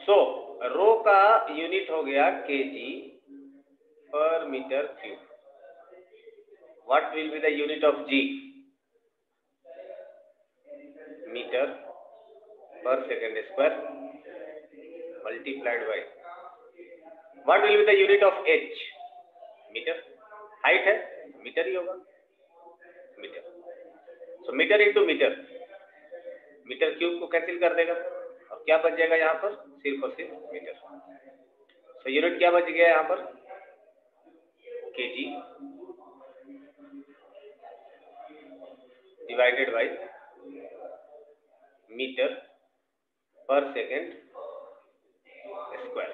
सो रो का यूनिट हो गया KG per metre cube. What will be the unit of G? Metre per second square multiplied by. What will be the unit of H? Metre. Height है, metre ही होगा, metre. So metre into metre. Metre cube को cancel कर देगा और क्या बच जाएगा यहाँ पर? सिर्फ और सिर्फ मीटर. सो यूनिट क्या बच गया यहाँ पर? KG divided by metre per second square.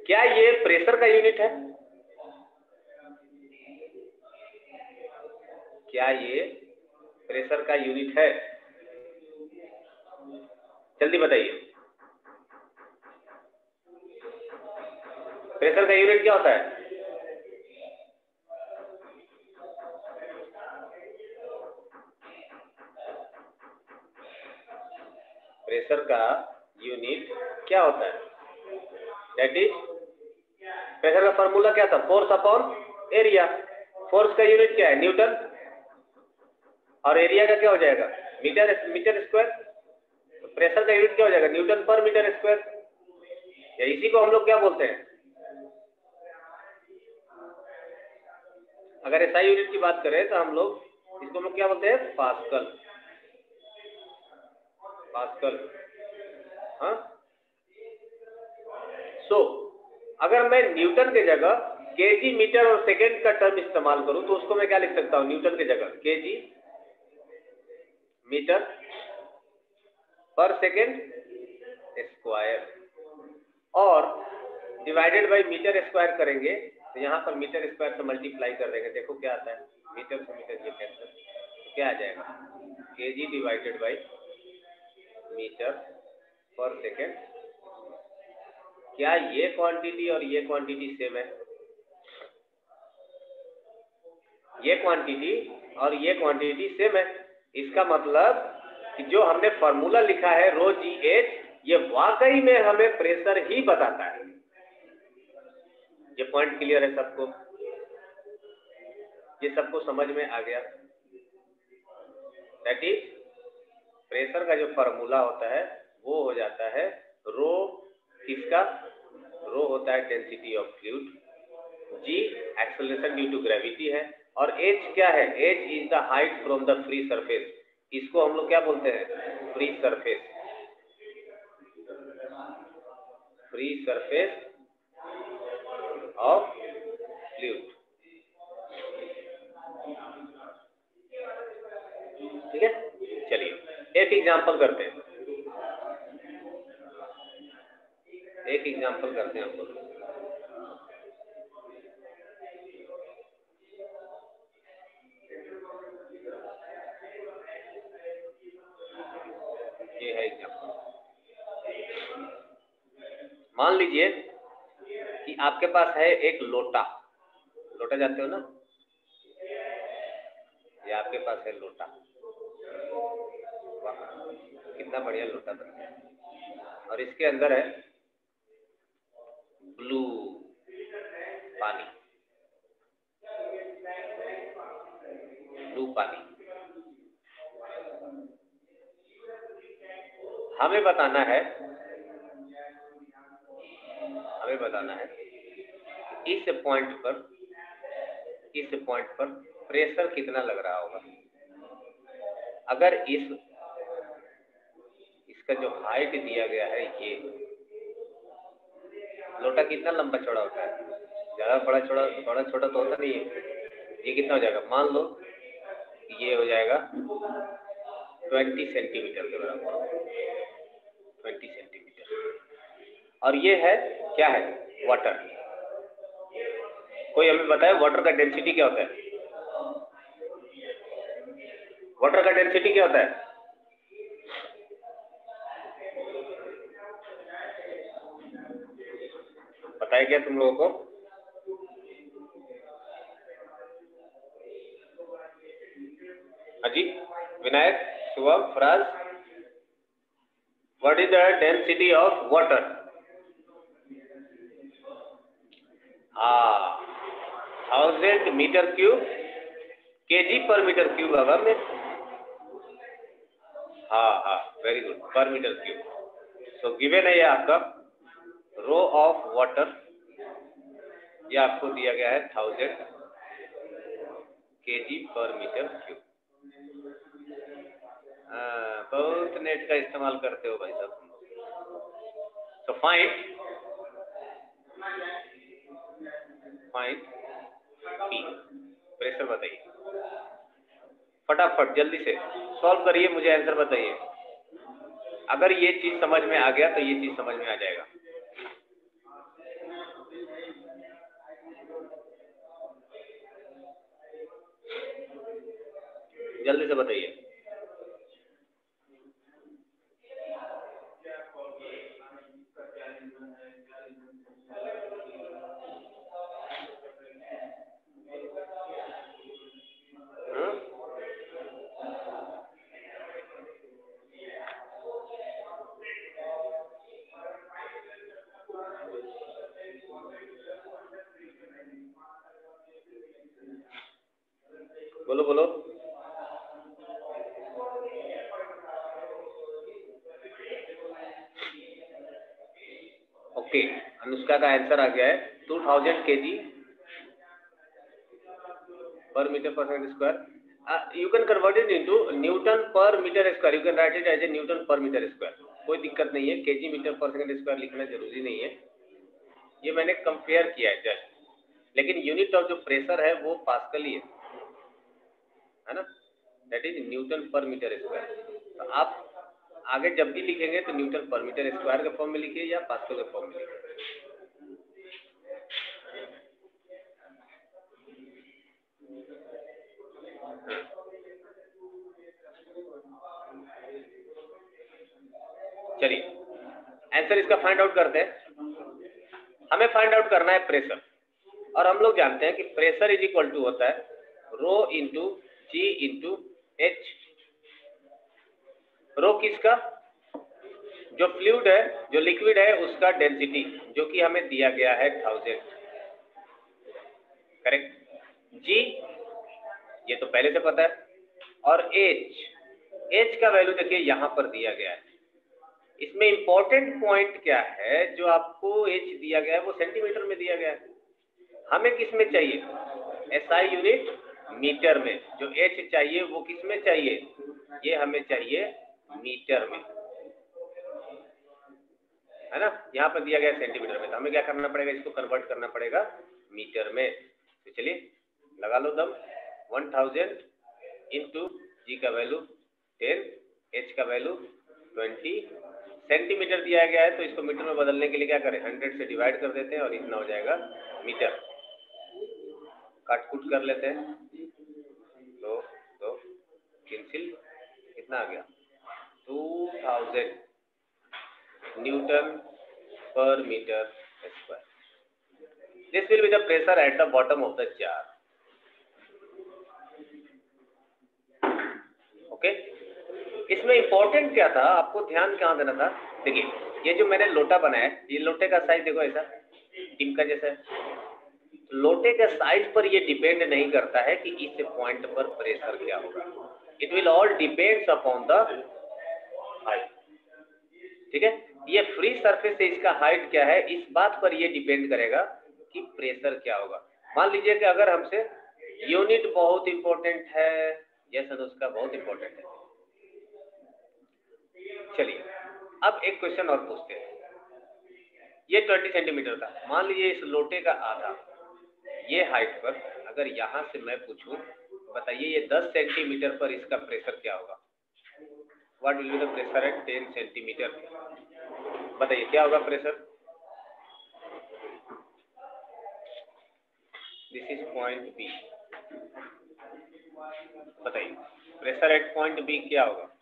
क्या ये प्रेशर का यूनिट है? क्या ये प्रेशर का यूनिट है? जल्दी बताइए. प्रेशर का यूनिट क्या होता है? प्रेशर का यूनिट क्या होता है? दैट इज, प्रेशर का फॉर्मूला क्या था? Force upon area. फोर्स का यूनिट क्या है? न्यूटन. और एरिया का क्या हो जाएगा? Metre square. तो प्रेशर का यूनिट क्या हो जाएगा? Newton per metre square. या इसी को हम लोग क्या बोलते हैं? अगर एसआई यूनिट की बात करें तो हम लोग इसको हम लोग क्या बोलते हैं? पास्कल. पास्कल. हाँ. सो अगर मैं न्यूटन के जगह केजी मीटर और सेकेंड का टर्म इस्तेमाल करूं तो उसको मैं क्या लिख सकता हूं? न्यूटन की जगह KG metre per second square और डिवाइडेड बाय मीटर स्क्वायर करेंगे तो यहाँ पर मीटर स्क्वायर से मल्टीप्लाई कर देंगे. देखो क्या आता है? मीटर से मीटर ये कैंसिल, तो क्या आ जाएगा? KG divided by metre per second. क्या ये क्वांटिटी और ये क्वांटिटी सेम है? ये क्वांटिटी और ये क्वांटिटी सेम है. इसका मतलब कि जो हमने फॉर्मूला लिखा है रो जी एच, ये वाकई में हमें प्रेशर ही बताता है. ये पॉइंट क्लियर है सबको? ये सबको समझ में आ गया? दैट इज, प्रेशर का जो फॉर्मूला होता है वो हो जाता है रो. किसका? रो होता है density of fluid. G acceleration due to gravity है. और एच क्या है? H is the height from the free surface. इसको हम लोग क्या बोलते हैं? Free surface. Free surface of fluid. ठीक है. चलिए एक एग्जांपल करते हैं. एक एग्जांपल करते हैं हम लोग. ये है एग्जांपल. मान लीजिए कि आपके पास है एक लोटा. लोटा जानते हो ना? ये आपके पास है लोटा. वाह, कितना बढ़िया लोटा बन गया. और इसके अंदर है ब्लू पानी. ब्लू पानी. हमें बताना है इस पॉइंट पर प्रेशर कितना लग रहा होगा. अगर इसका जो हाइट दिया गया है, ये लोटा कितना लंबा चौड़ा होता है? ज्यादा बड़ा छोटा तो होता नहीं है. ये कितना हो जाएगा? मान लो ये हो जाएगा 20 सेंटीमीटर के बराबर. 20 सेंटीमीटर. और ये है क्या है? वाटर. कोई हमें बताए वाटर का डेंसिटी क्या होता है? वाटर का डेंसिटी क्या होता है? बताया क्या तुम लोगों को? Ajit, Vinayak, Shubham, Faraz, what is the density of water? हाँ, 1000 metre cube KG per metre cube होगा में। हाँ, very good, per metre cube. So given है ये आपका रो ऑफ वाटर, ये आपको दिया गया है 1000 केजी पर मीटर क्यूब। बहुत नेट का इस्तेमाल करते हो भाई साहब। तो फाइंड पी, प्रेशर बताइए फटाफट, जल्दी से सॉल्व करिए, मुझे आंसर बताइए। अगर ये चीज समझ में आ गया तो ये चीज समझ में आ जाएगा। जल्दी से बताइए। बोलो बोलो। ओके, अनुष्का का आंसर आ गया है 2000 KG per metre per second square. You can convert it into newton per metre square, you can write it as a newton per metre square, कोई दिक्कत नहीं है। KG metre per second square लिखना जरूरी नहीं है, ये मैंने कंपेयर किया है जस्ट। लेकिन यूनिट ऑफ जो प्रेशर है वो पास्कल ही है ना, that is Newton per metre square. तो आप आगे जब भी लिखेंगे तो न्यूटन पर मीटर स्क्वायर के फॉर्म में लिखिए या पास्कल के फॉर्म में लिखिए। चलिए आंसर इसका फाइंड आउट करते हैं। हमें फाइंड आउट करना है प्रेशर, और हम लोग जानते हैं कि प्रेशर इज इक्वल टू होता है रो इंटू जी इंटू एच। रो किसका? जो फ्लूइड है, जो लिक्विड है उसका डेंसिटी, जो कि हमें दिया गया है 1000, करेक्ट। जी ये तो पहले से पता है, और एच का वैल्यू देखिए यहां पर दिया गया है। इसमें इंपॉर्टेंट पॉइंट क्या है, जो आपको एच दिया गया है वो सेंटीमीटर में दिया गया है। हमें किस में चाहिए? एसआई यूनिट मीटर में। जो एच चाहिए वो किस में चाहिए? ये हमें चाहिए मीटर में, है ना। यहाँ पर दिया गया सेंटीमीटर में, तो हमें क्या करना पड़ेगा? इसको कन्वर्ट करना पड़ेगा मीटर में। तो चलिए लगा लो दम। 1000 इंटू जी का वैल्यू 10, एच का वैल्यू 20, सेंटीमीटर दिया गया है तो इसको मीटर में बदलने के लिए क्या करें? 100 से डिवाइड कर देते हैं और इतना हो जाएगा मीटर। काट कूट कर लेते हैं, दो दो कैंसिल, कितना आ गया? 2000 newton per metre square. This will be the pressure at the bottom of the jar. Okay, इसमें इंपॉर्टेंट क्या था, आपको ध्यान कहाँ देना था? देखिए ये जो मैंने लोटा बनाया है, ये लोटे का साइज देखो ऐसा टिमका जैसा है। लोटे के साइज पर ये डिपेंड नहीं करता है कि इस पॉइंट पर प्रेशर क्या होगा। It will all depends upon the height, ठीक है। ये फ्री सरफेस है, इसका हाइट क्या है इस बात पर ये डिपेंड करेगा कि प्रेशर क्या होगा। मान लीजिए कि अगर हमसे यूनिट बहुत इंपॉर्टेंट है, यस अनुष्का बहुत इंपॉर्टेंट है। चलिए अब एक क्वेश्चन और पूछते हैं। ये 20 सेंटीमीटर था, मान लीजिए इस लोटे का आधा, ये हाइट पर अगर यहां से मैं पूछूं बताइए ये 10 सेंटीमीटर पर इसका प्रेशर क्या होगा? What will be the pressure at 10 centimetre? बताइए क्या होगा pressure? This is point B, बताइए प्रेशर एट पॉइंट बी क्या होगा?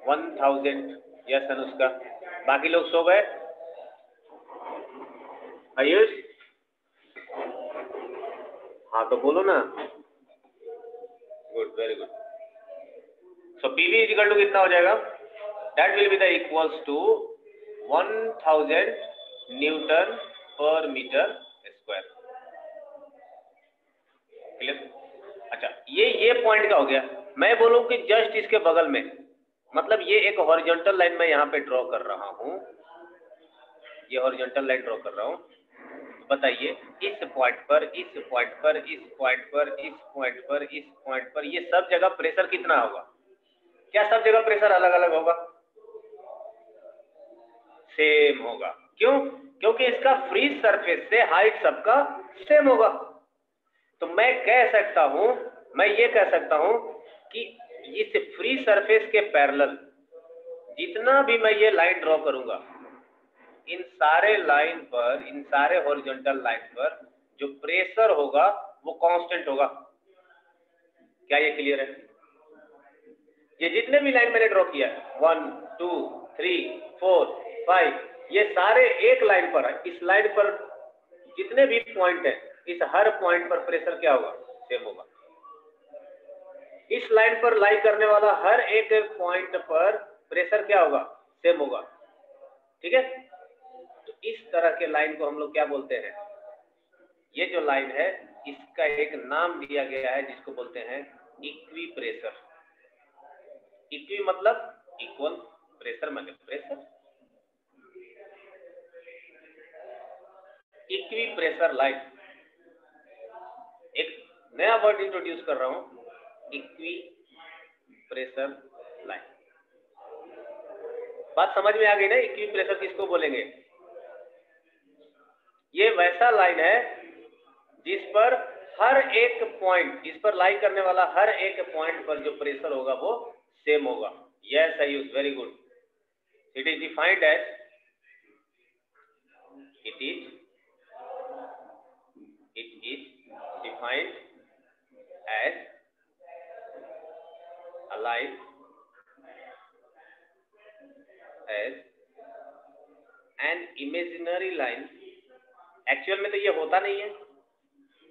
1000। यस अनुष्का, बाकी लोग सो गए? आयुष हाँ तो बोलो ना। Good, very good. So PV is equal to कितना हो जाएगा, that will be the equals to 1000 newton per metre square. Clear? अच्छा, ये पॉइंट का हो गया। मैं बोलूं कि जस्ट इसके बगल में, मतलब ये एक हॉरिजॉन्टल लाइन मैं यहाँ पे ड्रॉ कर रहा हूँ, ये हॉरिजॉन्टल लाइन ड्रॉ कर रहा हूँ। बताइए इस पॉइंट पर, इस पॉइंट पर, इस पॉइंट पर, इस पॉइंट पर, इस पॉइंट पर, ये सब जगह प्रेशर कितना होगा? क्या सब जगह प्रेशर अलग अलग होगा? सेम होगा। क्यों? क्योंकि इसका फ्री सरफेस से हाइट सबका सेम होगा। तो मैं कह सकता हूं, मैं ये कह सकता हूं कि इस फ्री सरफेस के पैरेलल जितना भी मैं ये लाइन ड्रॉ करूंगा, इन सारे लाइन पर, इन सारे हॉरिजॉन्टल लाइन पर जो प्रेशर होगा वो कांस्टेंट होगा। क्या ये क्लियर है? ये जितने भी लाइन मैंने ड्रॉ किया है 1 2 3 4 5, ये सारे एक लाइन पर है। इस लाइन पर जितने भी पॉइंट है, इस हर पॉइंट पर प्रेशर क्या होगा? सेम होगा। इस लाइन पर लाई करने वाला हर एक पॉइंट पर प्रेशर क्या होगा? सेम होगा। ठीक है? तो इस तरह के लाइन को हम लोग क्या बोलते हैं? ये जो लाइन है इसका एक नाम दिया गया है जिसको बोलते हैं इक्वी प्रेशर। इक्वी मतलब इक्वल, प्रेशर मतलब प्रेशर। इक्वी प्रेशर लाइन, एक नया वर्ड इंट्रोड्यूस कर रहा हूं, इक्वी प्रेशर लाइन। बात समझ में आ गई ना? इक्वी प्रेशर किसको बोलेंगे? ये वैसा लाइन है जिस पर हर एक पॉइंट, इस पर लाई करने वाला हर एक पॉइंट पर जो प्रेशर होगा वो सेम होगा। Yes I use, very good. It is defined as, it is defined as a line as an imaginary line। Actual में तो ये होता नहीं है,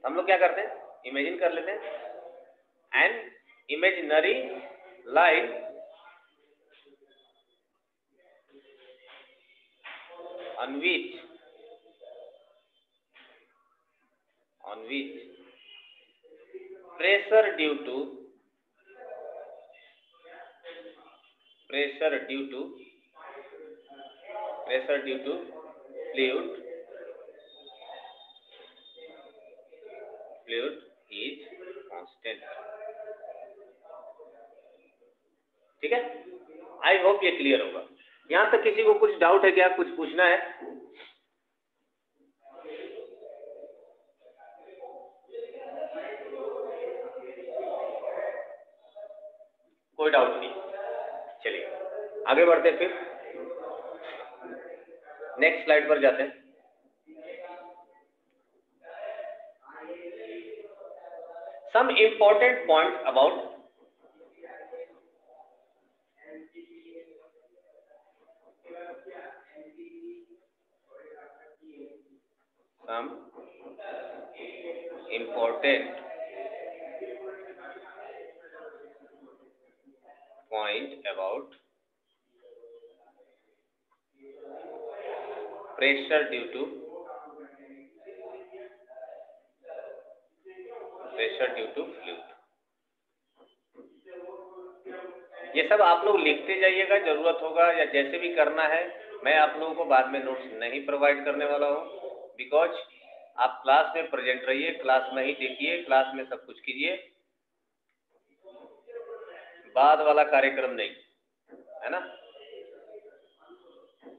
हम लोग क्या करते हैं? इमेजिन कर लेते हैं। an imaginary line on which pressure due to fluid is constant। ठीक है? आई होप ये क्लियर होगा। यहां तक किसी को कुछ डाउट है क्या? कुछ पूछना है? कोई डाउट नहीं? चलिए आगे बढ़ते हैं, फिर नेक्स्ट स्लाइड पर जाते हैं। Some important points about pressure due to fluid। ये सब आप लोग लिखते जाइएगा, जरूरत होगा या जैसे भी करना है। मैं आप लोगों को बाद में नोट्स नहीं प्रोवाइड करने वाला हूँ, बिकॉज आप क्लास में प्रेजेंट रहिए, क्लास में ही देखिए, क्लास में सब कुछ कीजिए, बाद वाला कार्यक्रम नहीं है ना।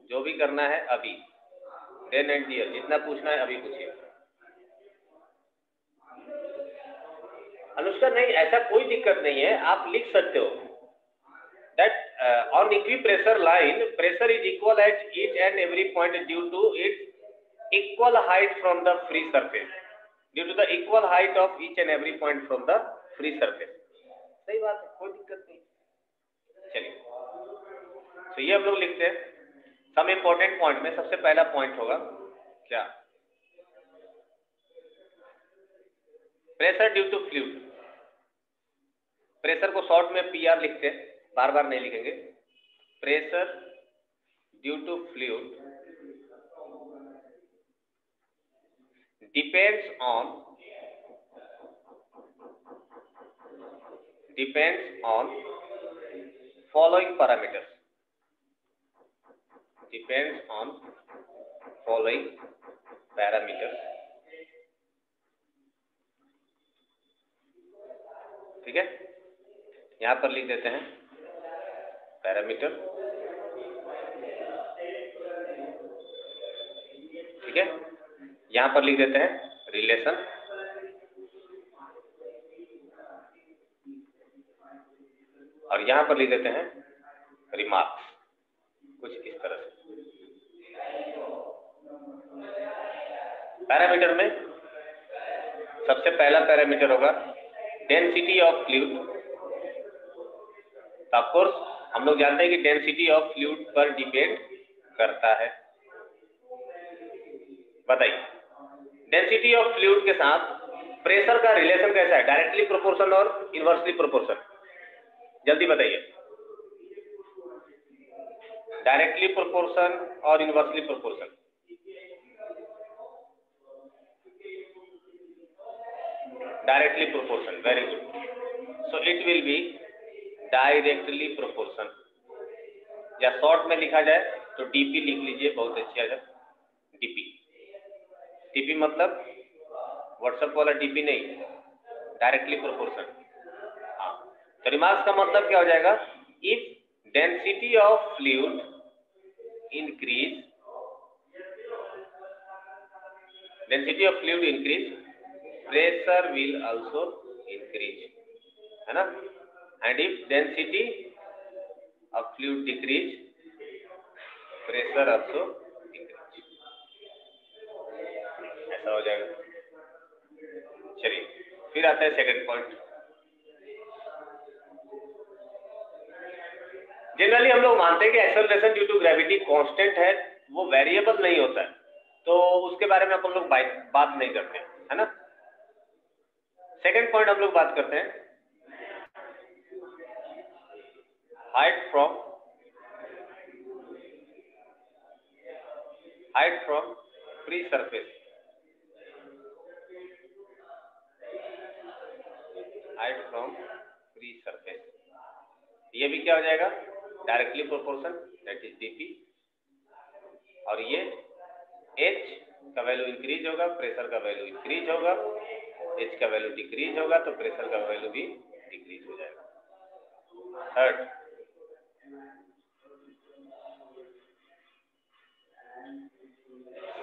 जो भी करना है अभी, देन एंड दियर, जितना पूछना है अभी पूछिए। अनुष्का नहीं, ऐसा कोई दिक्कत नहीं है, आप लिख सकते हो that on equipressure line pressure is equal at each and every point due to its equal height from the free surface, due to the equal height of each and every point from the free surface। सही बात है, कोई दिक्कत नहीं। चलिए, तो ये हम लोग लिखते हैं। सम इंपॉर्टेंट पॉइंट में सबसे पहला पॉइंट होगा क्या? Pressure due to fluid. Pressure को शॉर्ट में पीआर लिखते हैं। बार बार नहीं लिखेंगे। Pressure due to fluid depends on following parameters. Depends on following parameters. ठीक है, यहां पर लिख देते हैं पैरामीटर। ठीक है, यहां पर लिख देते हैं रिलेशन, और यहां पर लिख देते हैं रिमार्क्स, कुछ इस तरह से। पैरामीटर में सबसे पहला पैरामीटर होगा density of fluid. Of course हम लोग जानते हैं कि डेंसिटी ऑफ फ्लूइड पर डिपेंड करता है। बताइए, डेंसिटी ऑफ फ्लूइड के साथ प्रेशर का रिलेशन कैसा है? डायरेक्टली प्रोपोर्शनल और इनवर्सली प्रोपोर्शनल? जल्दी बताइए, डायरेक्टली प्रोपोर्शन और inversely proportion? Directly proportion, very good. So it will be directly proportion, या शॉर्ट में लिखा जाए तो डीपी लिख लीजिए, बहुत अच्छी आ जाए। डीपी, डीपी मतलब व्हाट्सएप वाला डीपी नहीं, डायरेक्टली प्रोपोर्शन। हाँ, तो रिमार्क्स का मतलब क्या हो जाएगा? If density of fluid increase, density of fluid increase, pressure will also increase, है ना? And if density of fluid decrease, pressure also decrease. ऐसा हो जाएगा। चलिए फिर आता है सेकंड पॉइंट। जनरली हम लोग मानते हैं कि acceleration due to gravity constant है, वो वेरिएबल नहीं होता है, तो उसके बारे में अपन लोग बात नहीं करते हैं, है ना? सेकंड पॉइंट हम लोग बात करते हैं height from free surface. Height from free surface, ये भी क्या हो जाएगा? Directly proportion, that is DP. और ये एच का वैल्यू इंक्रीज होगा, प्रेशर का वैल्यू इंक्रीज होगा, एच का वैल्यू डिक्रीज होगा तो प्रेशर का वैल्यू भी डिक्रीज हो जाएगा। Third,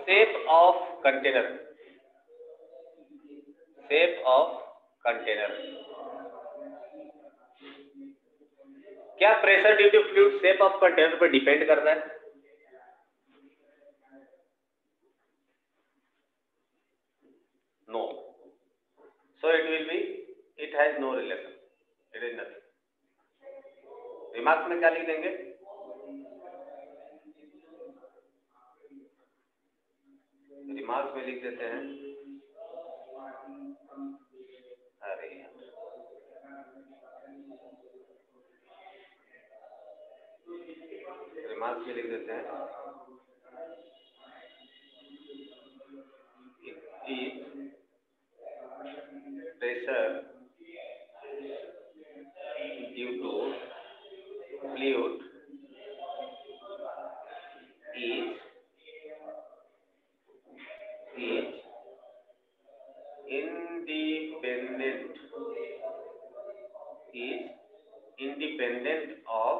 shape of container. Shape of container, क्या pressure due to fluid shape of container पर डिपेंड करता है? No. So it will be, it has no relation, it is nothing. Remarks में क्या लिख देंगे? रिमार्क्स में लिख देते हैं, अरे रिमार्क्स में लिख देते हैं pressure due to fluid is independent of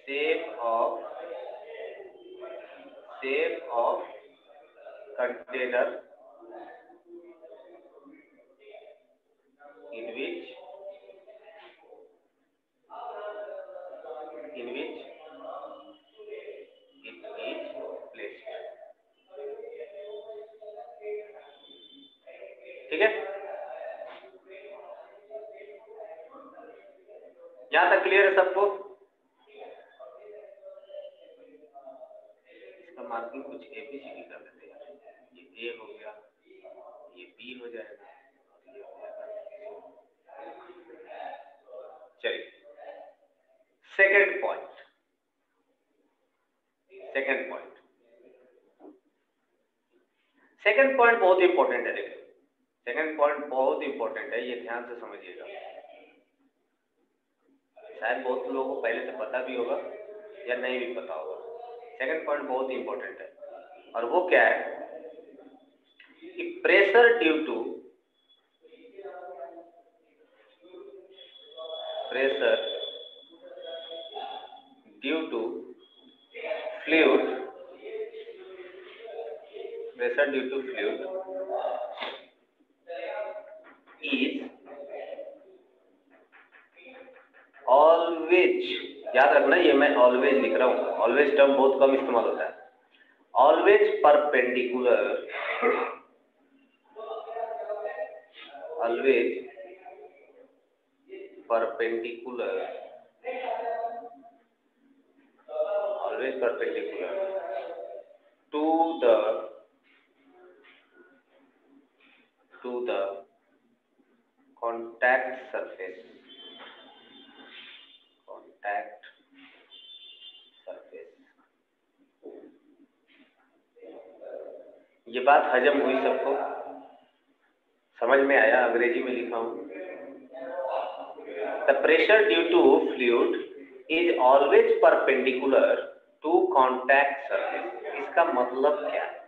shape of container in which it is placed। ठीक है, यहां तक क्लियर है सबको? इसका मार्किंग कुछ एबीसीडी कर देते हैं, ये ए हो गया, ये बी हो जाएगा, ये हो जाएगा। चलिए सेकंड पॉइंट बहुत इंपॉर्टेंट है। देखिए सेकंड पॉइंट बहुत इंपॉर्टेंट है, ये ध्यान से समझिएगा। शायद बहुत लोगों को पहले से पता भी होगा या नहीं भी पता होगा। सेकंड पॉइंट बहुत इंपॉर्टेंट है और वो क्या है कि pressure due to fluid is always, याद रखना ये मैं ऑलवेज लिख रहा हूँ, ऑलवेज टर्म बहुत कम इस्तेमाल होता है। Always perpendicular to the contact surface ये बात हजम हुई सबको? समझ में आया? अंग्रेजी में लिखा हूं। The pressure due to fluid is always perpendicular to contact surface. इसका मतलब क्या है?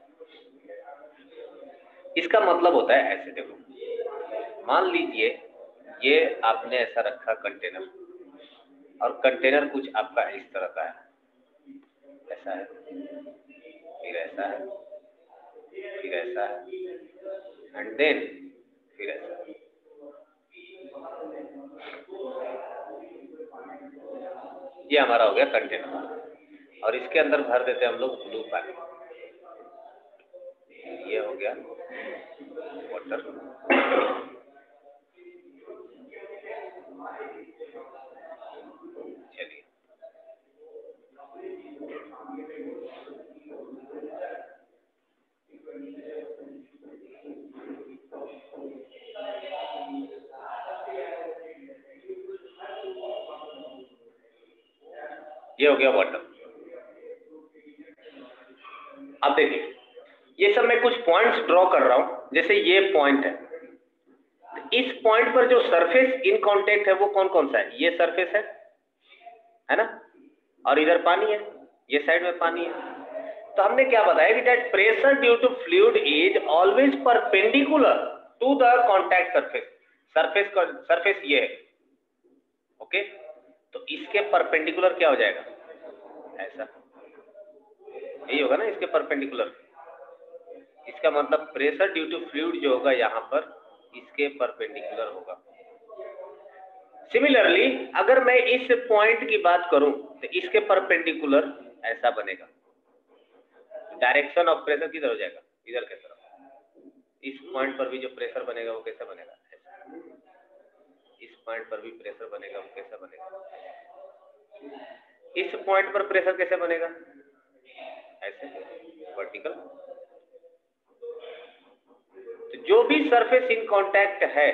इसका मतलब होता है ऐसे, देखो मान लीजिए ये आपने ऐसा रखा कंटेनर, और कंटेनर कुछ आपका इस तरह का है, ऐसा है, फिर ऐसा है, फिर ऐसा है, एंड देन फिर ऐसा है। ये हमारा हो गया कंटेनर, और इसके अंदर भर देते हैं हम लोग ब्लू पानी। ये हो गया वाटर। चलिए ये हो गया वाटर। अब देखिए ये सब मैं कुछ पॉइंट्स ड्रॉ कर रहा हूं, जैसे ये पॉइंट है, इस पॉइंट पर जो सरफेस इन कांटेक्ट है वो कौन कौन सा है? ये सरफेस है ना, और इधर पानी है, ये साइड में पानी है। तो हमने क्या बताया कि that pressure due to fluid is always perpendicular to the contact surface. Surface ये है, ओके। तो इसके परपेंडिकुलर क्या हो जाएगा? ऐसा, यही होगा ना इसके परपेंडिकुलर। इसका मतलब प्रेशर ड्यू टू फ्लूइड जो होगा यहाँ पर इसके परपेंडिकुलर होगा। सिमिलरली अगर मैं इस पॉइंट की बात करूं तो इसके परपेंडिकुलर ऐसा बनेगा। डायरेक्शन ऑफ प्रेशर किधर हो जाएगा? इधर की तरफ। इस पॉइंट पर भी जो प्रेशर बनेगा वो कैसा बनेगा? ऐसा। इस पॉइंट पर भी प्रेशर बनेगा वो कैसा बनेगा? इस पॉइंट पर प्रेशर कैसे बनेगा? ऐसे, वर्टिकल। तो जो भी सरफेस इन कांटेक्ट है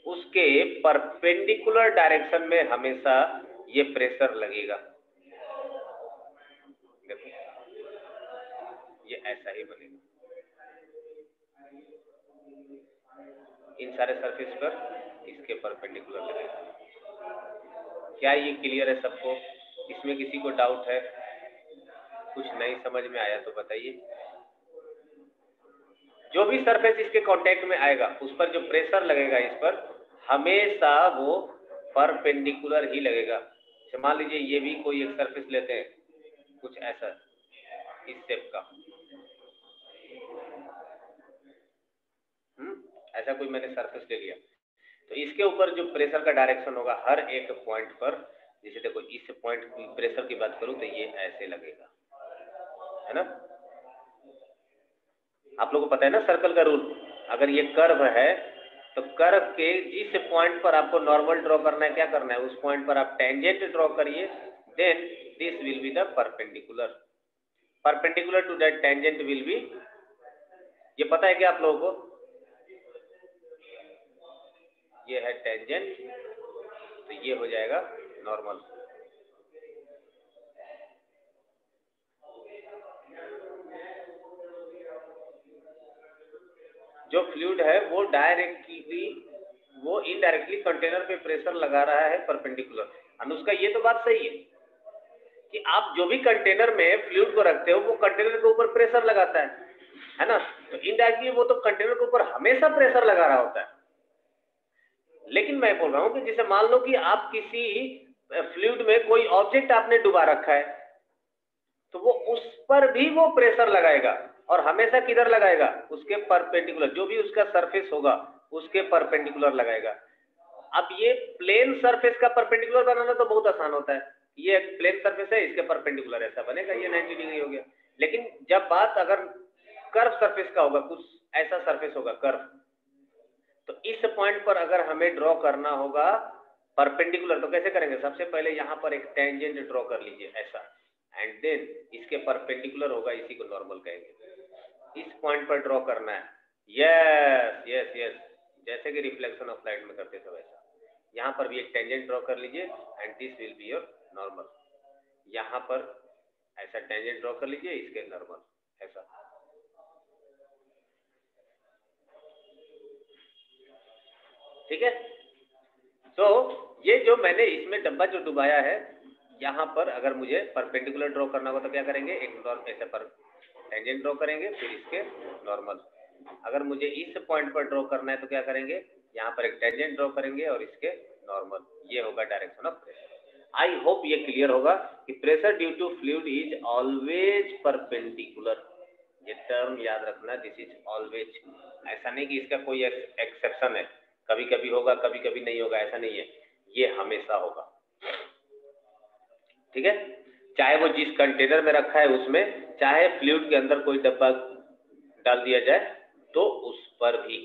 उसके परपेंडिकुलर डायरेक्शन में हमेशा ये प्रेशर लगेगा। देखो ये ऐसा ही बनेगा इन सारे सरफेस पर इसके परपेंडिकुलर लगेगा। क्या ये क्लियर है सबको? इसमें किसी को डाउट है? कुछ नहीं समझ में आया तो बताइए। जो भी सरफेस इसके कांटेक्ट में आएगा उस पर जो प्रेशर लगेगा इस पर हमेशा वो परपेंडिकुलर ही लगेगा। मान लीजिए ये भी कोई एक सरफेस लेते हैं, कुछ ऐसा इस शेप का, ऐसा कोई मैंने सरफेस ले लिया, तो इसके ऊपर जो प्रेशर का डायरेक्शन होगा हर एक पॉइंट पर, जैसे देखो इस पॉइंट की प्रेशर की बात करूं तो ये ऐसे लगेगा, है ना। आप लोगों को पता है ना सर्कल का रूल? अगर ये कर्व है तो कर्व के जिस पॉइंट पर आपको नॉर्मल ड्रॉ करना है, क्या करना है? उस पॉइंट पर आप टेंजेंट ड्रॉ करिए, then this will be the perpendicular to that tangent will be. ये पता है क्या आप लोगों को? ये है टेंजेंट, तो तो ये हो जाएगा नॉर्मल। जो फ्लूइड है वो डायरेक्टली, वो इनडायरेक्टली कंटेनर पे प्रेशर लगा रहा है परपेंडिकुलर। अनुष्का ये तो बात सही है कि आप जो भी कंटेनर में फ्लूइड को रखते हो वो कंटेनर के ऊपर प्रेशर लगाता है ना, तो इनडायरेक्टली वो तो कंटेनर के ऊपर हमेशा प्रेशर लगा रहा होता है। लेकिन मैं बोल रहा हूं कि जैसे मान लो कि आप किसी फ्लूइड में कोई ऑब्जेक्ट आपने डुबा रखा है, तो वो उस पर भी वो प्रेशर लगाएगा और हमेशा किधर लगाएगा, उसके परपेंडिकुलर, जो भी उसका सरफेस होगा उसके परपेंडिकुलर लगाएगा। अब ये प्लेन सरफेस का परपेंडिकुलर बनाना तो बहुत आसान होता है, ये एक प्लेन सरफेस है, इसके परपेंडिकुलर ऐसा बनेगा, ये 90 डिग्री हो गया। लेकिन जब बात अगर कर्व सरफेस का होगा, कुछ ऐसा सरफेस होगा कर्व, तो इस पॉइंट पर अगर हमें ड्रॉ करना होगा परपेंडिकुलर, तो कैसे करेंगे? सबसे पहले यहाँ पर एक टेंजेंट ड्रॉ कर लीजिए ऐसा, एंड देन इसके परपेंडिकुलर होगा, इसी को नॉर्मल कहेंगे। इस पॉइंट पर ड्रॉ करना है। यस यस यस, जैसे कि रिफ्लेक्शन ऑफ लाइट में करते थे वैसा। यहाँ पर भी एक टेंजेंट ड्रॉ कर लीजिए and this will be your normal. यहाँ पर ऐसा टेंजेंट ड्रॉ कर लीजिए, इसके नॉर्मल ऐसा। ठीक है, तो ये जो मैंने इसमें डब्बा जो डुबाया है, यहाँ पर अगर मुझे परपेंडिकुलर ड्रॉ करना होगा तो क्या करेंगे, एक ऐसे पर टेंजेंट ड्रॉ करेंगे, फिर इसके नॉर्मल। अगर मुझे इस पॉइंट पर ड्रॉ करना है तो क्या करेंगे, यहाँ पर एक टेंजेंट ड्रॉ करेंगे और इसके नॉर्मल। ये होगा direction of pressure. I hope ये क्लियर होगा कि pressure due to fluid is always perpendicular. ये टर्म याद रखना, दिस इज ऑलवेज। ऐसा नहीं कि इसका कोई एक्सेप्शन है, कभी कभी होगा कभी कभी नहीं होगा, ऐसा नहीं है, ये हमेशा होगा। ठीक है, चाहे वो जिस कंटेनर में रखा है उसमें, चाहे फ्लूइड के अंदर कोई डब्बा डाल दिया जाए तो उस पर भी।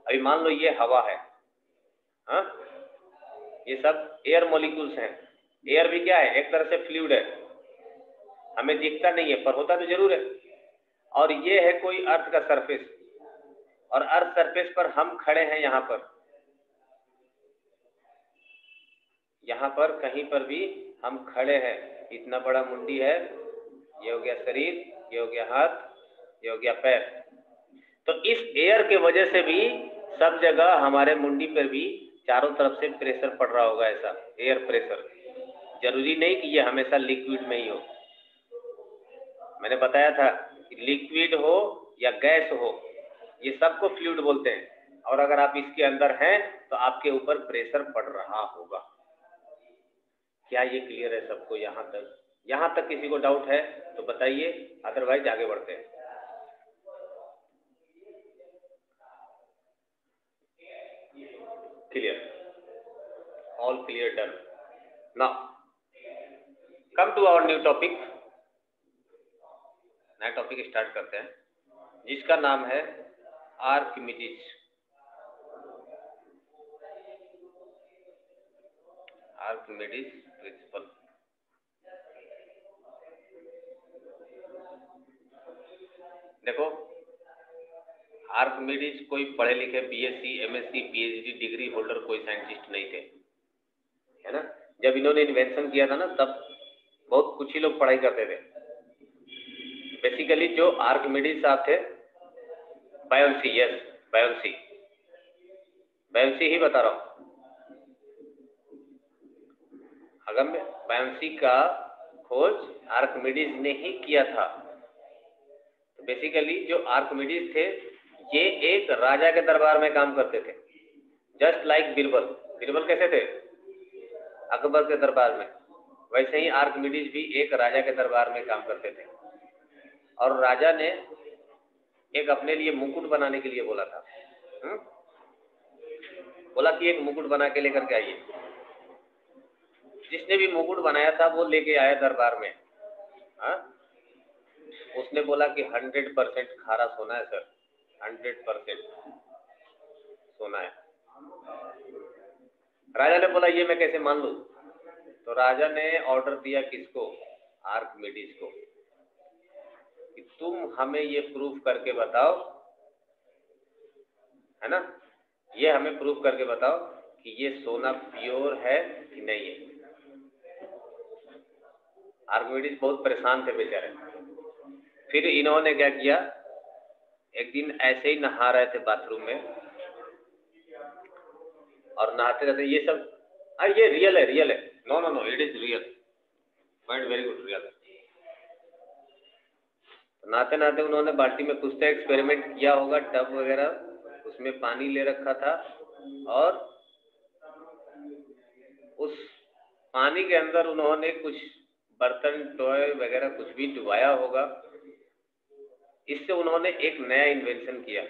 अभी मान लो ये हवा है, हाँ, ये सब एयर मॉलिक्यूल्स हैं। एयर भी क्या है, एक तरह से फ्लूइड है, हमें दिखता नहीं है पर होता तो जरूर है। और ये है कोई अर्थ का सरफेस, और अर्थ सरफेस पर हम खड़े हैं, यहाँ पर कहीं पर भी हम खड़े हैं। इतना बड़ा मुंडी है, ये हो गया शरीर, ये हो गया हाथ, ये हो गया पैर। तो इस एयर के वजह से भी सब जगह हमारे मुंडी पर भी चारों तरफ से प्रेशर पड़ रहा होगा, ऐसा एयर प्रेशर। जरूरी नहीं कि ये हमेशा लिक्विड में ही हो। मैंने बताया था कि लिक्विड हो या गैस हो, ये सबको फ्लूइड बोलते हैं, और अगर आप इसके अंदर हैं तो आपके ऊपर प्रेशर पड़ रहा होगा। क्या ये क्लियर है सबको? यहाँ तक, यहाँ तक किसी को डाउट है तो बताइए, अदरवाइज आगे बढ़ते हैं। Clear, all clear, done. Now come to our new topic. नया टॉपिक स्टार्ट करते हैं, जिसका नाम है आर्किमिडीज। Archimedes principle. देखो, आर्किमिडीज कोई पढ़े लिखे BSc, MSc, PhD degree holder कोई साइंटिस्ट नहीं थे, है ना। जब इन्होंने इन्वेंशन किया था ना, तब बहुत कुछ ही लोग पढ़ाई करते थे। बेसिकली जो आर्किमिडीज साहब थे, बायोन्सी, यस बायोन्सी, बायोन्सी ही बता रहा हूँ। अगम्य बायोन्सी का खोज आर्किमिडीज ने ही किया था। तो बेसिकली जो आर्किमिडीज थे, ये एक राजा के दरबार में काम करते थे, जस्ट लाइक बीरबल। बीरबल कैसे थे? अकबर के दरबार में। वैसे ही आर्किमिडीज भी एक राजा के दरबार में काम करते थे, और राजा ने एक अपने लिए मुकुट बनाने के लिए बोला था। बोला कि एक मुकुट बना के लेकर के आइए। जिसने भी मुकुट बनाया था वो लेके आया दरबार में। हाँ, उसने बोला कि 100% खारा सोना है सर, 100% सोना है। राजा ने बोला ये मैं कैसे मान लूं? तो राजा ने ऑर्डर दिया किसको? आर्किमिडीज को, कि तुम हमें ये प्रूफ करके बताओ, है ना, ये हमें प्रूफ करके बताओ कि ये सोना प्योर है कि नहीं है। आर्किमिडीज बहुत परेशान थे बेचारे। फिर इन्होंने क्या किया, एक दिन ऐसे ही नहा रहे थे बाथरूम में, और नहाते रहते ये सब, ये रियल है, रियल है, no no no, it is real, point very good, real. नहाते नहाते उन्होंने बाल्टी में कुछ तो एक्सपेरिमेंट किया होगा, टब वगैरह, उसमें पानी ले रखा था, और उस पानी के अंदर उन्होंने कुछ बर्तन, टॉय वगैरह कुछ भी डुबाया होगा। इससे उन्होंने एक नया इन्वेंशन किया,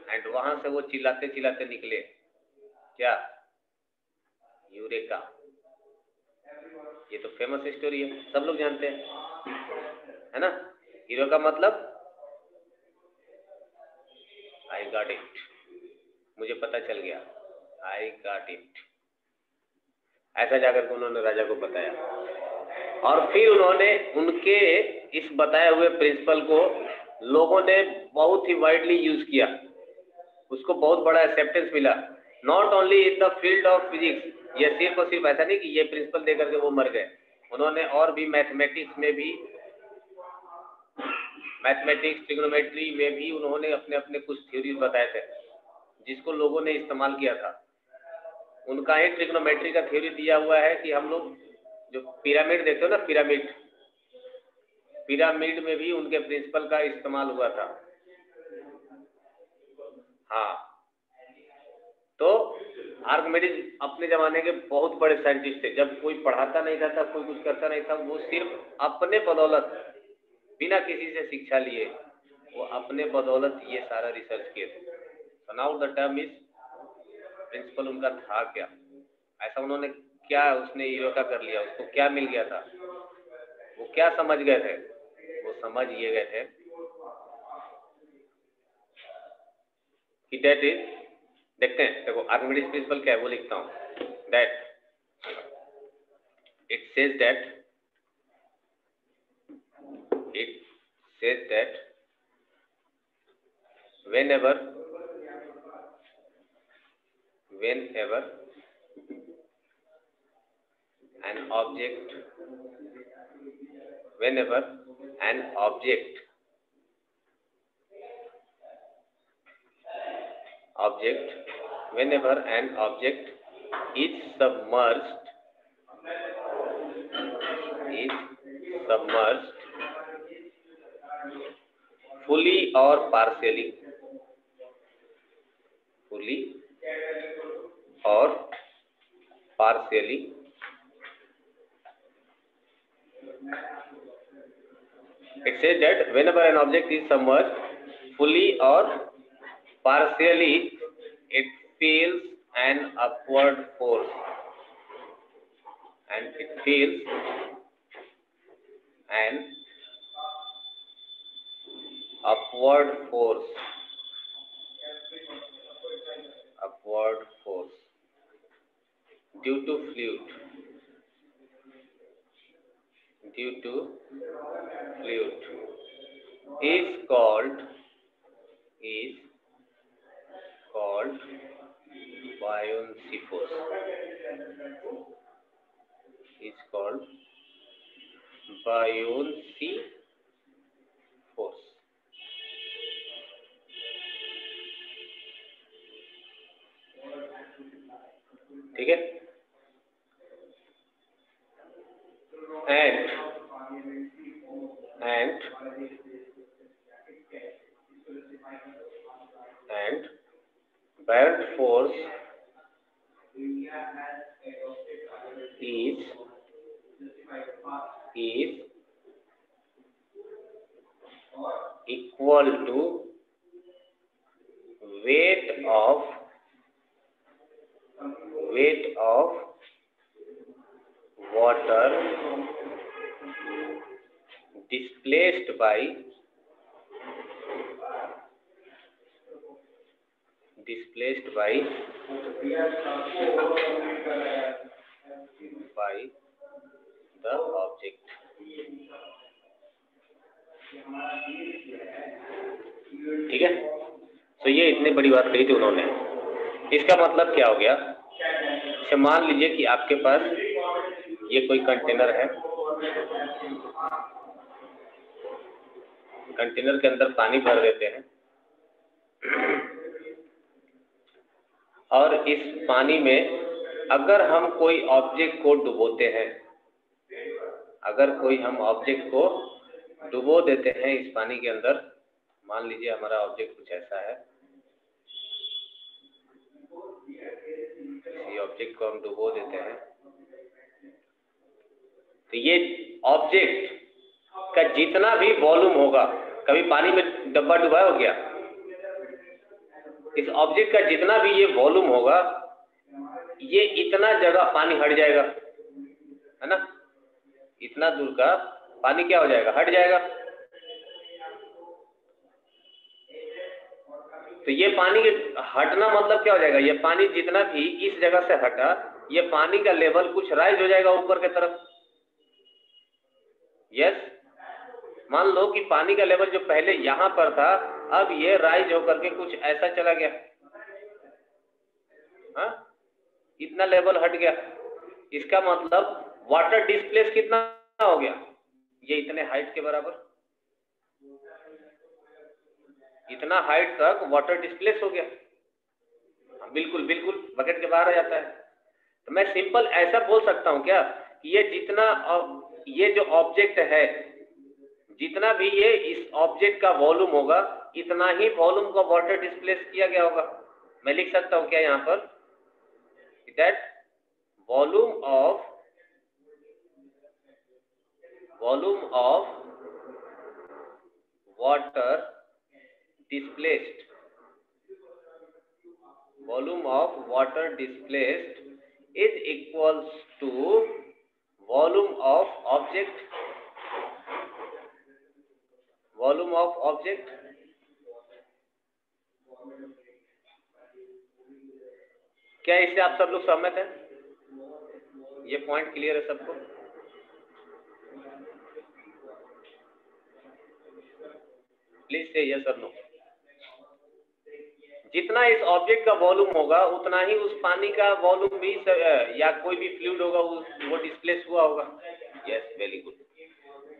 एंड वहां से वो चिल्लाते चिल्लाते निकले, क्या, यूरेका। ये तो फेमस स्टोरी है, सब लोग जानते हैं, है ना। यूरेका मतलब आई गॉट इट, मुझे पता चल गया, आई गॉट इट, ऐसा जाकर के उन्होंने राजा को बताया। और फिर उन्होंने उनके इस बताए हुए प्रिंसिपल को लोगों ने बहुत ही वाइडली यूज किया, उसको बहुत बड़ा एक्सेप्टेंस मिला, not only in the field of physics. ये सिर्फ और सिर्फ ऐसा नहीं कि ये प्रिंसिपल दे करके वो मर गए, उन्होंने और भी मैथमेटिक्स में भी, मैथमेटिक्स, ट्रिग्नोमेट्री में भी उन्होंने अपने अपने कुछ थ्योरीज बताए थे, जिसको लोगों ने इस्तेमाल किया था। उनका ही ट्रिग्नोमेट्री का थ्योरी दिया हुआ है कि हम लोग जो पिरामिड देखते हो ना, पिरामिड, पिरामिड में भी उनके प्रिंसिपल का इस्तेमाल हुआ था। हाँ, तो आर्किमिडीज अपने जमाने के बहुत बड़े साइंटिस्ट थे। जब कोई पढ़ाता नहीं था, कोई कुछ करता नहीं था, वो सिर्फ अपने बदौलत, बिना किसी से शिक्षा लिए, वो अपने बदौलत ये सारा रिसर्च किए थे। So now the term is principle. उनका था क्या, ऐसा उन्होंने क्या, उसने यूरेका कर लिया, उसको क्या मिल गया था, वो क्या समझ गए थे, वो समझ ये गए थे कि दैट इज, देखते हैं, देखो आर्किमिडीज प्रिंसिपल क्या है वो लिखता हूं, that it says that whenever an object whenever an object is submerged fully or partially it says that whenever an object is submerged fully or partially, it feels an upward force, and it feels an upward force due to fluid is called buoyancy force. ठीक है, and buoyant force is equal to weight of water displaced by the object। ठीक है, तो ये इतनी बड़ी बात कही थी उन्होंने। इसका मतलब क्या हो गया अच्छा, मान लीजिए कि आपके पास ये कोई कंटेनर है, कंटेनर के अंदर पानी भर देते हैं और इस पानी में अगर हम कोई ऑब्जेक्ट को डुबोते हैं, अगर कोई हम ऑब्जेक्ट को डुबो देते हैं इस पानी के अंदर, मान लीजिए हमारा ऑब्जेक्ट कुछ ऐसा है, इसी ऑब्जेक्ट को हम डुबो देते हैं, तो ये ऑब्जेक्ट का जितना भी वॉल्यूम होगा, कभी पानी में डब्बा डुबाया हो गया, इस ऑब्जेक्ट का जितना भी ये वॉल्यूम होगा, ये इतना जगह पानी हट जाएगा, है ना, इतना दूर का पानी क्या हो जाएगा, हट जाएगा। तो ये पानी के हटना मतलब क्या हो जाएगा, ये पानी जितना भी इस जगह से हटा, ये पानी का लेवल कुछ राइज हो जाएगा ऊपर की तरफ। यस, मान लो कि पानी का लेवल जो पहले यहां पर था, अब ये राइज होकर के कुछ ऐसा चला गया, हाँ, इतना लेवल हट गया। इसका मतलब वाटर डिस्प्लेस कितना हो गया, ये इतने हाइट के बराबर, इतना हाइट तक वाटर डिस्प्लेस हो गया। बिल्कुल बिल्कुल बकेट के बाहर आ जाता है। तो मैं सिंपल ऐसा बोल सकता हूं क्या कि ये जितना ये जो ऑब्जेक्ट है, जितना भी ये इस ऑब्जेक्ट का वॉल्यूम होगा, इतना ही वॉल्यूम का वाटर डिस्प्लेस किया गया होगा। मैं लिख सकता हूं क्या यहाँ पर, that volume of water displaced, volume of water displaced is equals to volume of object, volume of object। क्या इससे आप सब लोग सहमत हैं? ये पॉइंट क्लियर है सबको? प्लीज से यस और नो। जितना इस ऑब्जेक्ट का वॉल्यूम होगा, उतना ही उस पानी का वॉल्यूम भी या कोई भी फ्लूइड होगा वो डिस्प्लेस हुआ होगा। Yes, very good.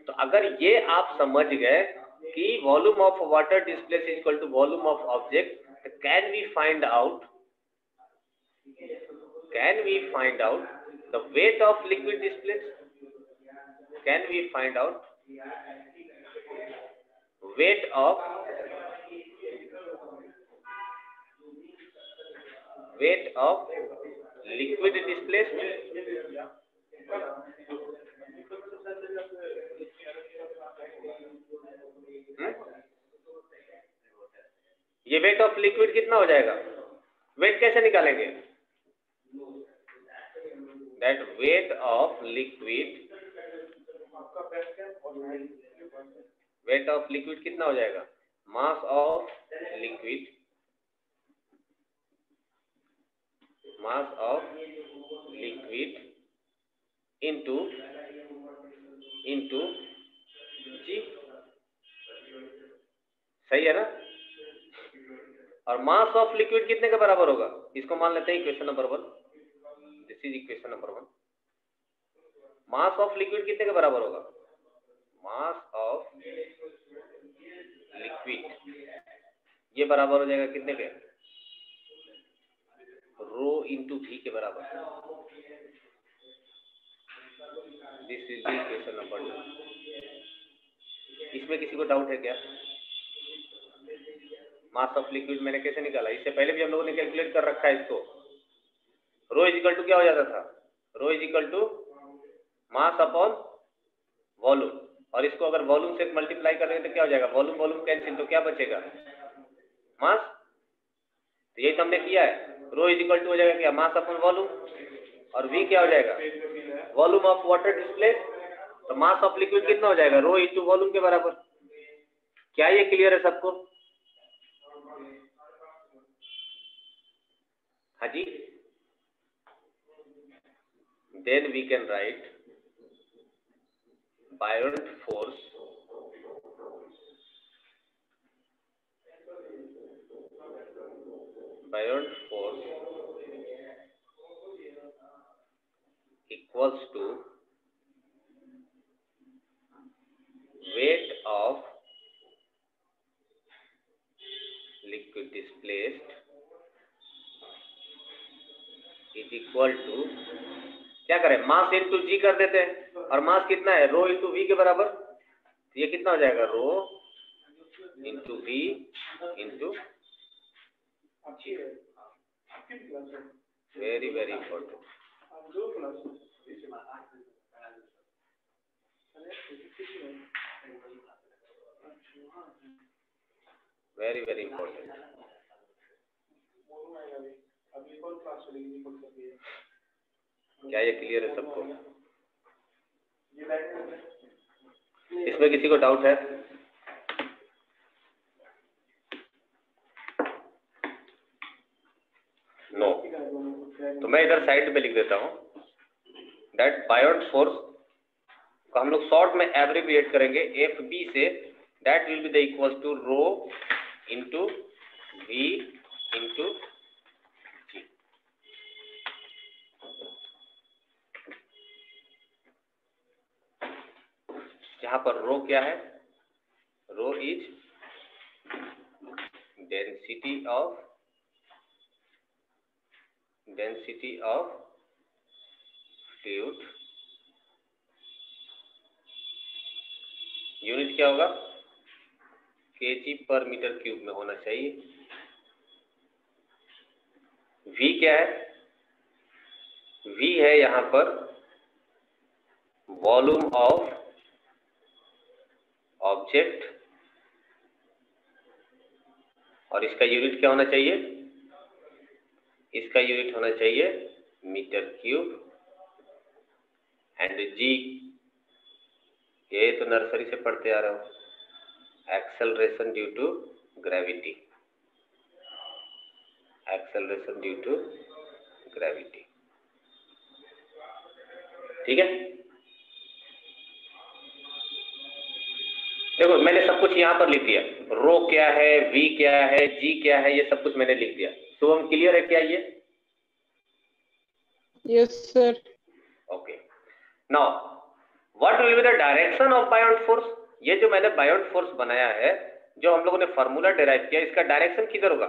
तो अगर ये आप समझ गए कि volume of water displace is equal to volume of object, तो can we find out the weight of liquid displace? Can we find out weight of liquid displaced? ये वेट ऑफ लिक्विड कितना हो जाएगा? वेट कैसे निकालेंगे? That weight of liquid, weight of liquid कितना हो जाएगा? Mass of liquid, mass of liquid into जी, सही है ना? और मास ऑफ लिक्विड कितने के बराबर होगा? इसको मान लेते हैं equation number 1, this is equation number 1। Mass of liquid कितने के बराबर होगा? मास ऑफ लिक्विड ये बराबर हो जाएगा कितने के? रो इंटू भी के बराबर। This is equation number 2। इसमें किसी को डाउट है क्या? मास ऑफ लिक्विड मैंने कैसे निकाला? इससे पहले भी हम लोगों ने कैलकुलेट कर रखा है इसको। रो इज इक्वल टू क्या हो जाता था? Rho is equal to mass upon volume, और इसको अगर वॉल्यूम से मल्टीप्लाई कर देंगे तो क्या हो जाएगा? वॉल्यूम वॉल्यूम कैंसिल, तो क्या बचेगा? मास। तो यही तो हमने किया है। रो इज इक्वल टू हो जाएगा क्या? मास अपॉन वॉल्यूम, और वी क्या हो जाएगा? Volume of water displace. तो मास ऑफ लिक्विड कितना हो जाएगा? रो इंटू वॉल्यूम के बराबर। क्या ये क्लियर है सबको? हाँ जी। Then we can write Buoyant force equals to weight of liquid displaced is equal to, क्या करें, मास इंटू जी कर देते हैं, और मास कितना है, रो इंटू वी के बराबर, तो ये कितना हो जाएगा, rho into V into G. Very very important. Very very important. क्या ये क्लियर है सबको? इसमें किसी को डाउट है? नो। तो मैं इधर साइड पे लिख देता हूं दैट बायोट फोर्स को हम लोग शॉर्ट में एब्रिविएट करेंगे एफ बी से, that will be the equal to rho into V into G. जहां पर रो क्या है, rho is density of fluid, unit क्या होगा, केजी पर मीटर क्यूब में होना चाहिए। वी क्या है, वी है यहां पर वॉल्यूम ऑफ ऑब्जेक्ट, और इसका यूनिट क्या होना चाहिए, इसका यूनिट होना चाहिए मीटर क्यूब। एंड जी, ये तो नर्सरी से पढ़ते आ रहे हो, acceleration due to gravity, acceleration due to gravity. ठीक है, देखो मैंने सब कुछ यहां पर लिख दिया, रो क्या है, वी क्या है, जी क्या है, ये सब कुछ मैंने लिख दिया। शुभम क्लियर है क्या ये? Yes sir. Okay, now what will be the direction of Biot force? ये जो मैंने बायोट फोर्स बनाया है, जो हम लोगों ने फार्मूला डिराइव किया, इसका डायरेक्शन किधर होगा?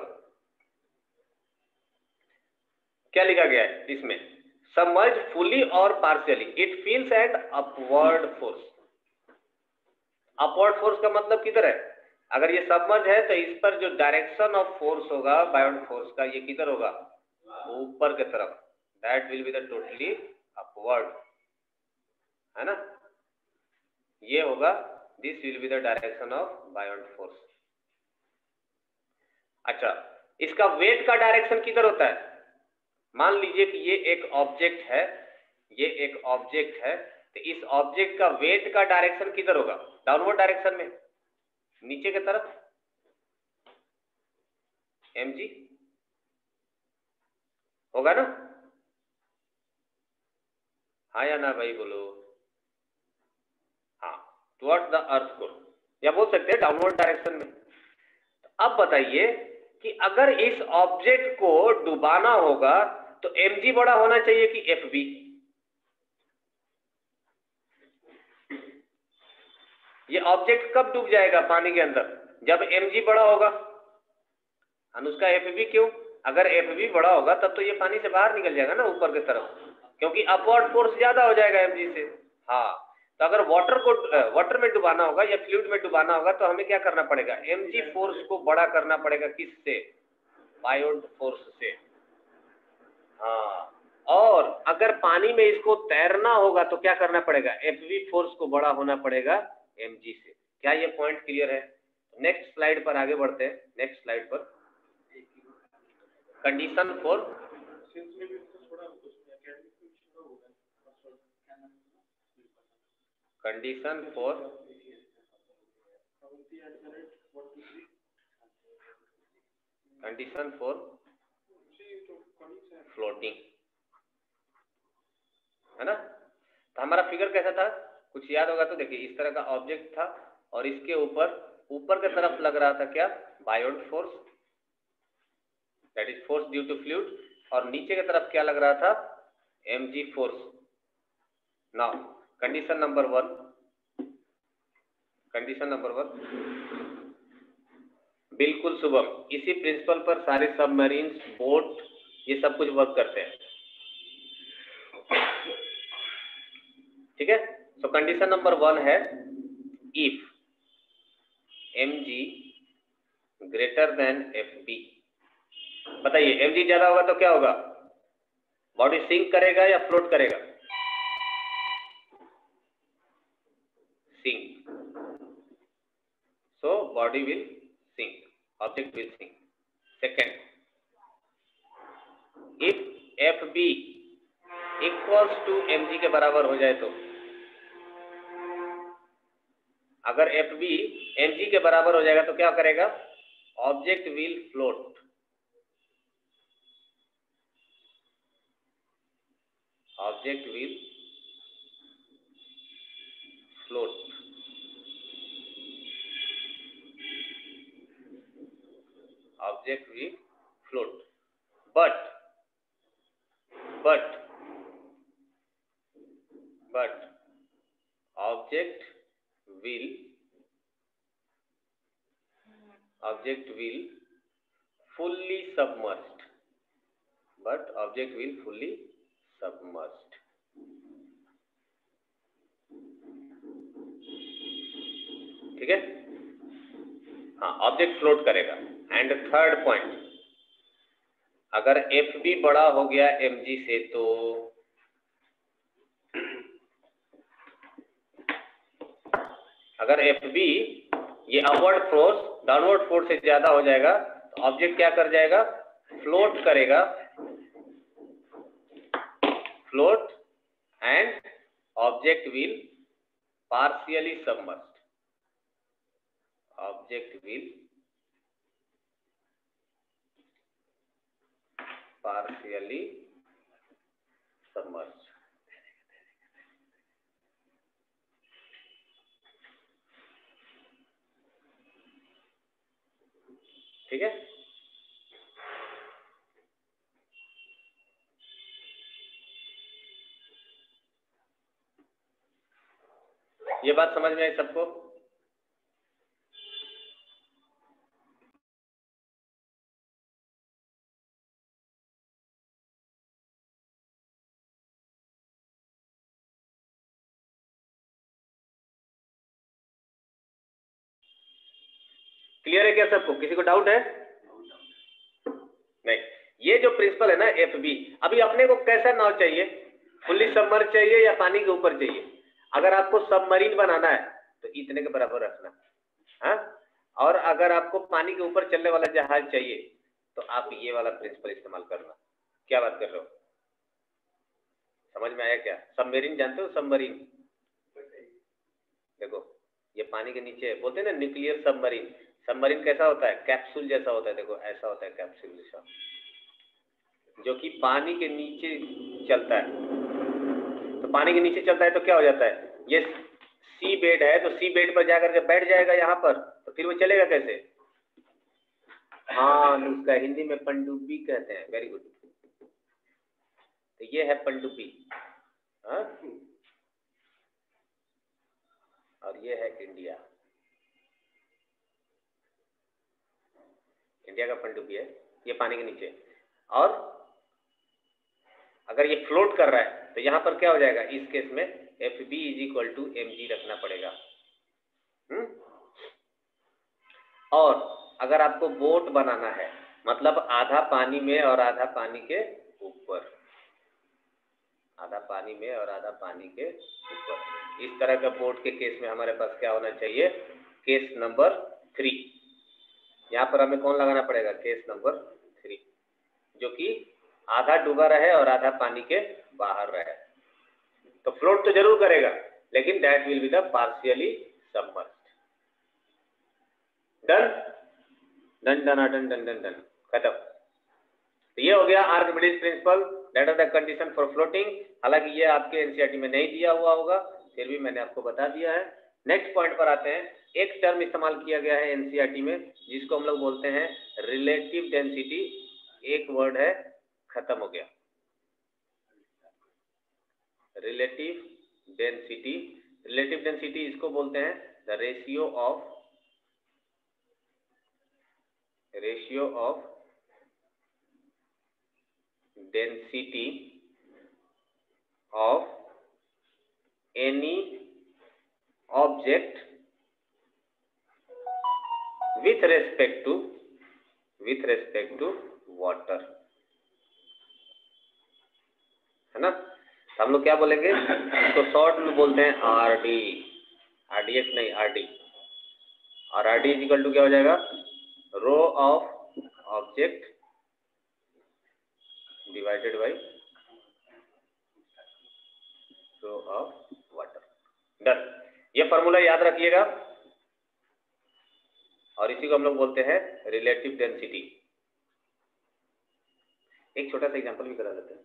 क्या लिखा गया है इसमें, सबमर्ज फुली और partially it feels and upward force. Upward force का मतलब किधर है, अगर ये सबमर्ज है तो इस पर जो डायरेक्शन ऑफ फोर्स होगा बायोट फोर्स का, ये किधर होगा, ऊपर की तरफ, that will be the totally upward, है ना, ये होगा, this will be the direction of Biot force. अच्छा, इसका वेट का डायरेक्शन किधर होता है? मान लीजिए कि ये एक ऑब्जेक्ट है, ये एक ऑब्जेक्ट है, तो इस ऑब्जेक्ट का वेट का डायरेक्शन किधर होगा, डाउनवर्ड डायरेक्शन में, नीचे की तरफ, mg होगा ना, हाँ या ना भाई बोलो? हाँ, टुवर्ड्स द अर्थ को, या बोल सकते हैं डाउनवर्ड डायरेक्शन में। अब बताइए कि अगर इस ऑब्जेक्ट को डुबाना होगा तो mg बड़ा होना चाहिए कि fb? ये ऑब्जेक्ट कब डूब जाएगा पानी के अंदर, जब mg बड़ा होगा। अनुष्का fb क्यों? अगर fb बड़ा होगा तब तो ये पानी से बाहर निकल जाएगा ना ऊपर की तरफ, क्योंकि अपवर्ड फोर्स ज्यादा हो जाएगा mg से। हाँ, तो अगर वाटर में डुबाना होगा या फ्लूइड में डुबाना होगा तो हमें क्या करना पड़ेगा, mg फोर्स को बड़ा करना पड़ेगा, किससे, बायोट फोर्स से। हाँ, और अगर पानी में इसको तैरना होगा तो क्या करना पड़ेगा, fv फोर्स को बड़ा होना पड़ेगा mg से। क्या ये पॉइंट क्लियर है? नेक्स्ट स्लाइड पर आगे बढ़ते हैं, नेक्स्ट स्लाइड पर condition for, condition for floating, है ना। तो हमारा फिगर कैसा था, कुछ याद होगा तो देखिए, इस तरह का ऑब्जेक्ट था और इसके ऊपर की तरफ लग रहा था क्या, buoyant force, that is force due to fluid, और नीचे की तरफ क्या लग रहा था, mg force, now condition number one, बिल्कुल शुभम, इसी प्रिंसिपल पर सारे सबमरीन्स, बोट, ये सब कुछ वर्क करते हैं। ठीक है, तो कंडीशन नंबर 1 है if mg greater than fb। बताइए mg ज्यादा होगा तो क्या होगा? बॉडी सिंक करेगा या फ्लोट करेगा? Sink, so body will sink, object will sink. Second, if fb equals to mg के बराबर हो जाए तो, अगर fb mg के बराबर हो जाएगा तो क्या करेगा? Object will float, object will float, object will float, but object will fully submerged, but object will fully submerged। ठीक है, हाँ, ऑब्जेक्ट फ्लोट करेगा। एंड थर्ड पॉइंट, अगर एफ बी बड़ा हो गया mg से तो अगर एफ बी ये अपवर्ड फोर्स डाउनवर्ड फोर्स से ज्यादा हो जाएगा तो ऑब्जेक्ट क्या कर जाएगा? फ्लोट करेगा, float, and object will partially submerged, object will partially submerged. ठीक है, ये बात समझ में आई सबको? क्लियर है क्या सबको? किसी को डाउट है? नहीं, ये जो प्रिंसिपल है ना एफ बी, अभी अपने को कैसा नाव चाहिए? फुल्ली सबमर्ज चाहिए या पानी के ऊपर चाहिए? अगर आपको सबमरीन बनाना है तो इतने के बराबर रखना, हाँ? और अगर आपको पानी के ऊपर चलने वाला जहाज चाहिए तो आप ये वाला प्रिंसिपल इस्तेमाल करना। क्या बात कर रहे हो? समझ में आया क्या? सबमरीन जानते हो? सबमरीन देखो, ये पानी के नीचे बोलते हैं ना न्यूक्लियर सबमरीन। सबमरीन कैसा होता है? कैप्सूल जैसा होता है, देखो ऐसा होता है कैप्सूल जैसा, जो कि पानी के नीचे चलता है। तो पानी के नीचे चलता है तो क्या हो जाता है? ये सी बेड है तो सी बेड पर जाकर जब बैठ जाएगा यहाँ पर तो फिर वो चलेगा कैसे? हाँ, उसका हिंदी में पनडुब्बी कहते हैं। वेरी गुड, तो ये है पनडुब्बी, हाँ? और ये है इंडिया, इंडिया का पनडुब्बी है ये पानी के नीचे। और अगर ये फ्लोट कर रहा है तो यहाँ पर क्या हो जाएगा? इस केस में F B is equal to M G रखना पड़ेगा। और अगर आपको बोट बनाना है, मतलब आधा पानी में और आधा पानी के ऊपर, आधा पानी में और आधा पानी के ऊपर, इस तरह का बोट के केस में हमारे पास क्या होना चाहिए? Case number 3। यहाँ पर हमें कौन लगाना पड़ेगा? केस नंबर 3, जो कि आधा डूबा रहे और आधा पानी के बाहर रहे। तो फ्लोट तो जरूर करेगा लेकिन that will be the partially submerged. Done done done done done done done, खत्म। तो ये हो गया Archimedes principle, that are the condition for floating. हालांकि ये आपके एनसीईआरटी में नहीं दिया हुआ होगा, फिर भी मैंने आपको बता दिया है। नेक्स्ट पॉइंट पर आते हैं। एक टर्म इस्तेमाल किया गया है एनसीईआरटी में जिसको हम लोग बोलते हैं रिलेटिव डेंसिटी। एक वर्ड है, खत्म हो गया, रिलेटिव डेंसिटी, रिलेटिव डेंसिटी इसको बोलते हैं the ratio of density of any object with respect to water, है ना। तो हम लोग क्या बोलेंगे, इसको शॉर्ट में बोलते हैं आरडी, आरडीएक्स नहीं आरडी, और आरडी इज इक्वल टू क्या हो जाएगा, rho of object divided by rho of water. Done, ये फॉर्मूला याद रखिएगा, और इसी को हम लोग बोलते हैं रिलेटिव डेंसिटी। एक छोटा सा एग्जांपल भी करा देते हैं।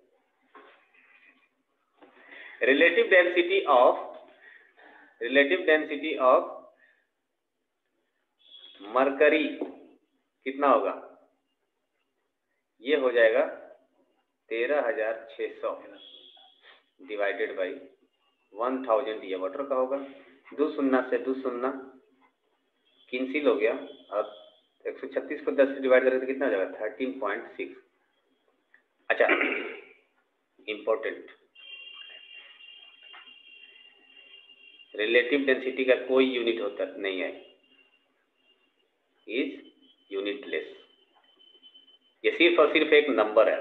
रिलेटिव डेंसिटी ऑफ मरकरी कितना होगा, ये हो जाएगा 13,600 डिवाइडेड बाई 1000, ये वाटर का होगा। 2 शून्य से 2 शून्य कैंसिल हो गया, और 136 को 10 से डिवाइड करें तो कितना हो जाएगा, 13.6। अच्छा, इंपॉर्टेंट, रिलेटिव डेंसिटी का कोई यूनिट होता नहीं है, इज यूनिटलेस। ये सिर्फ और सिर्फ एक नंबर है,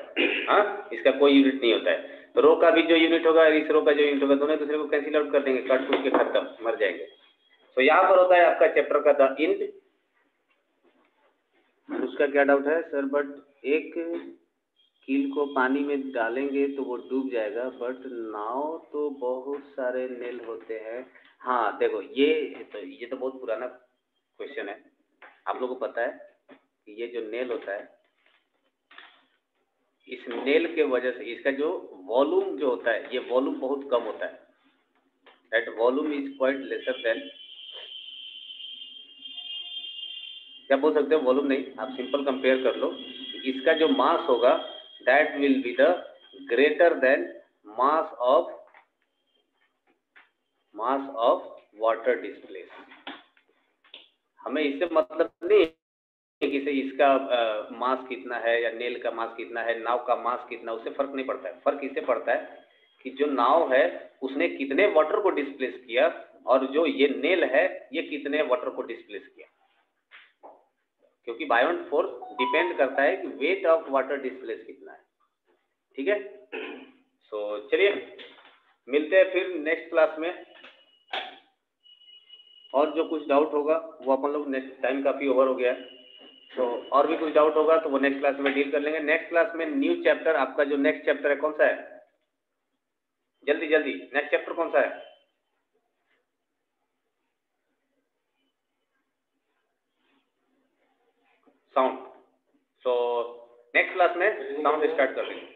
हाँ, इसका कोई यूनिट नहीं होता है। तो रो का भी जो यूनिट होगा, इस रो का जो यूनिट होगा, दोनों दूसरे को कैंसिल आउट कर देंगे, कट कूट के खत्म, मर जाएंगे। तो यहाँ पर होता है आपका चैप्टर का द इंड। उसका क्या डाउट है सर, बट एक कील को पानी में डालेंगे तो वो डूब जाएगा, बट नाव तो बहुत सारे नेल होते हैं। हाँ देखो, ये तो बहुत पुराना क्वेश्चन है। आप लोगों को पता है कि ये जो नेल होता है, इस नेल के वजह से इसका जो वॉल्यूम जो होता है, ये वॉल्यूम बहुत कम होता है। That volume is quite lesser than, क्या बोल सकते हो, वॉल्यूम नहीं, आप सिंपल कंपेयर कर लो। इसका जो मास होगा that will be the greater then mass of water displace. हमें इससे मतलब नहीं है कि इसका मास कितना है, या नेल का मास कितना है, नाव का मास कितना, उससे फर्क नहीं पड़ता है। फर्क इससे पड़ता है कि जो नाव है उसने कितने वाटर को डिस्प्लेस किया, और जो ये नेल है ये कितने वाटर को डिस्प्लेस किया, क्योंकि बायोंट फोर्स डिपेंड करता है कि वेट ऑफ वाटर डिस्प्लेस कितना है। ठीक है, सो चलिए मिलते हैं फिर नेक्स्ट क्लास में, और जो कुछ डाउट होगा वो अपन लोग, नेक्स्ट टाइम काफ़ी ओवर हो गया है, तो और भी कुछ डाउट होगा तो वो नेक्स्ट क्लास में डील कर लेंगे। नेक्स्ट क्लास में न्यू चैप्टर, आपका जो नेक्स्ट चैप्टर है कौन सा है, जल्दी जल्दी नेक्स्ट चैप्टर कौन सा है, साउंड। सो नेक्स्ट क्लास में साउंड स्टार्ट कर लेंगे।